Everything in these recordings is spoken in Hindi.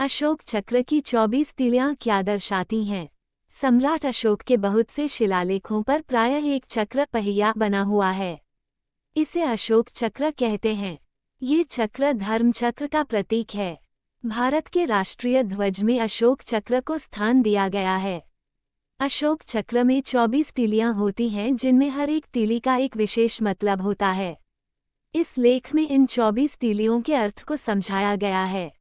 अशोक चक्र की 24 तीलियां क्या दर्शाती हैं? सम्राट अशोक के बहुत से शिलालेखों पर प्रायः एक चक्र पहिया बना हुआ है। इसे अशोक चक्र कहते हैं। ये चक्र धर्म चक्र का प्रतीक है। भारत के राष्ट्रीय ध्वज में अशोक चक्र को स्थान दिया गया है। अशोक चक्र में 24 तीलियां होती हैं, जिनमें हर एक तीली का एक विशेष मतलब होता है। इस लेख में इन 24 तीलियों के अर्थ को समझाया गया है।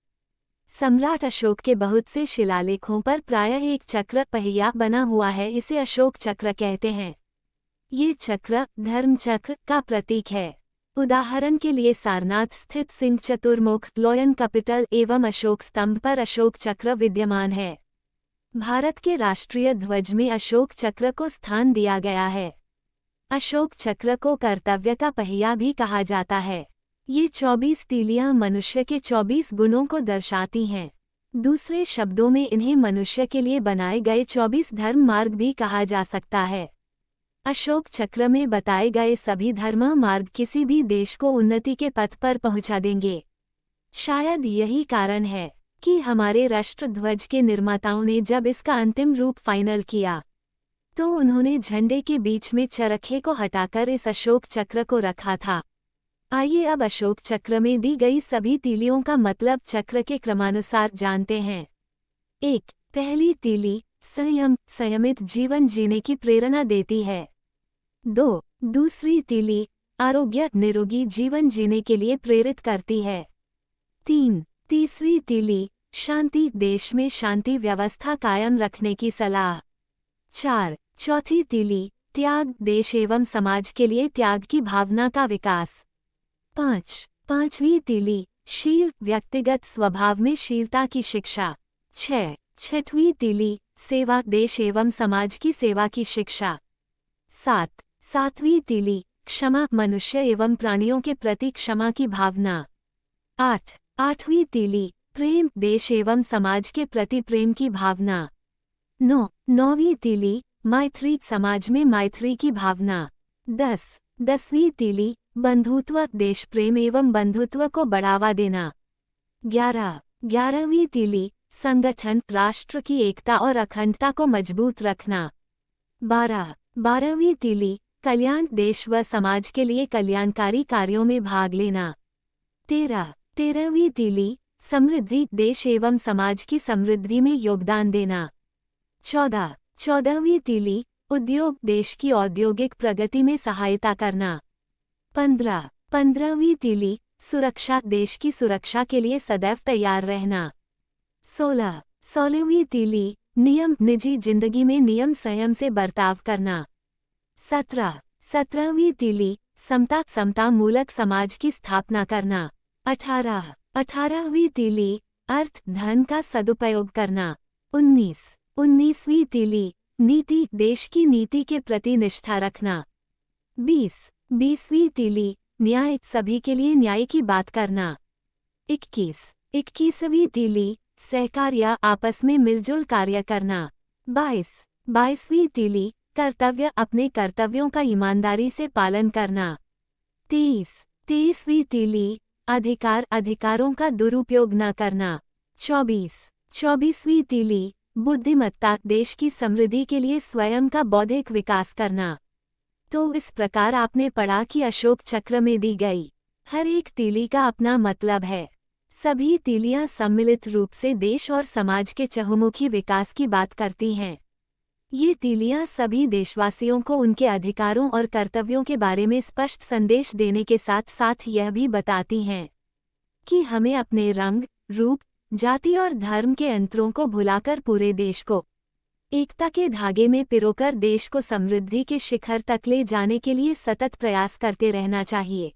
सम्राट अशोक के बहुत से शिलालेखों पर प्रायः एक चक्र पहिया बना हुआ है, इसे अशोक चक्र कहते हैं। ये चक्र धर्म चक्र का प्रतीक है। उदाहरण के लिए सारनाथ स्थित सिंह चतुर्मुख, लॉयन कैपिटल एवं अशोक स्तंभ पर अशोक चक्र विद्यमान है। भारत के राष्ट्रीय ध्वज में अशोक चक्र को स्थान दिया गया है। अशोक चक्र को कर्तव्य का पहिया भी कहा जाता है। ये 24 तीलियां मनुष्य के 24 गुणों को दर्शाती हैं। दूसरे शब्दों में इन्हें मनुष्य के लिए बनाए गए 24 धर्म मार्ग भी कहा जा सकता है। अशोक चक्र में बताए गए सभी धर्म मार्ग किसी भी देश को उन्नति के पथ पर पहुंचा देंगे। शायद यही कारण है कि हमारे राष्ट्र ध्वज के निर्माताओं ने जब इसका अंतिम रूप फाइनल किया तो उन्होंने झंडे के बीच में चरखे को हटाकर इस अशोक चक्र को रखा था। आइए अब अशोक चक्र में दी गई सभी तीलियों का मतलब चक्र के क्रमानुसार जानते हैं। 1. पहली तीली संयम, संयमित जीवन जीने की प्रेरणा देती है। 2. दूसरी तीली आरोग्य, निरोगी जीवन जीने के लिए प्रेरित करती है। 3. तीसरी तीली शांति, देश में शांति व्यवस्था कायम रखने की सलाह। 4. चौथी तीली त्याग, देश एवं समाज के लिए त्याग की भावना का विकास। 5. पांचवी तीली शील, व्यक्तिगत स्वभाव में शीलता की शिक्षा। 6. छठवीं तीली सेवा, देश एवं समाज की सेवा की शिक्षा। 7. सातवीं तीली क्षमा, मनुष्य एवं प्राणियों के प्रति क्षमा की भावना। 8. आठवीं तीली प्रेम, देश एवं समाज के प्रति प्रेम की भावना। 9. नौवीं तीली मैत्री, समाज में मैत्री की भावना। 10. दसवीं तीली बंधुत्व, देश प्रेम एवं बंधुत्व को बढ़ावा देना। 11. ग्यारहवीं तीली संगठन, राष्ट्र की एकता और अखंडता को मजबूत रखना। 12. बारहवीं तीली कल्याण, देश व समाज के लिए कल्याणकारी कार्यों में भाग लेना। 13. तेरहवीं तीली समृद्धि, देश एवं समाज की समृद्धि में योगदान देना। 14. चौदहवीं तीली उद्योग, देश की औद्योगिक प्रगति में सहायता करना। 15. पंद्रहवीं तीली सुरक्षा, देश की सुरक्षा के लिए सदैव तैयार रहना। 16. सोलहवीं तीली नियम, निजी जिंदगी में नियम संयम से बर्ताव करना। 17. सत्रहवीं तीली समता, समता मूलक समाज की स्थापना करना। 18. अठारहवीं तीली अर्थ, धन का सदुपयोग करना। 19. उन्नीसवीं तीली नीति, देश की नीति के प्रति निष्ठा रखना। 20. बीसवीं तीली न्याय, सभी के लिए न्याय की बात करना। 21. इक्कीसवीं तीली सहकार्य, आपस में मिलजुल कार्य करना। 22. बाईसवीं तीली कर्तव्य, अपने कर्तव्यों का ईमानदारी से पालन करना। 23. तेईसवीं तीली अधिकार, अधिकारों का दुरुपयोग न करना। 24. चौबीसवीं तीली बुद्धिमत्ता, देश की समृद्धि के लिए स्वयं का बौद्धिक विकास करना। तो इस प्रकार आपने पढ़ा कि अशोक चक्र में दी गई हर एक तीली का अपना मतलब है। सभी तीलियां सम्मिलित रूप से देश और समाज के चहुमुखी विकास की बात करती हैं। ये तीलियां सभी देशवासियों को उनके अधिकारों और कर्तव्यों के बारे में स्पष्ट संदेश देने के साथ साथ यह भी बताती हैं कि हमें अपने रंग, रूप, जाति और धर्म के अंतरों को भुलाकर पूरे देश को एकता के धागे में पिरोकर देश को समृद्धि के शिखर तक ले जाने के लिए सतत प्रयास करते रहना चाहिए।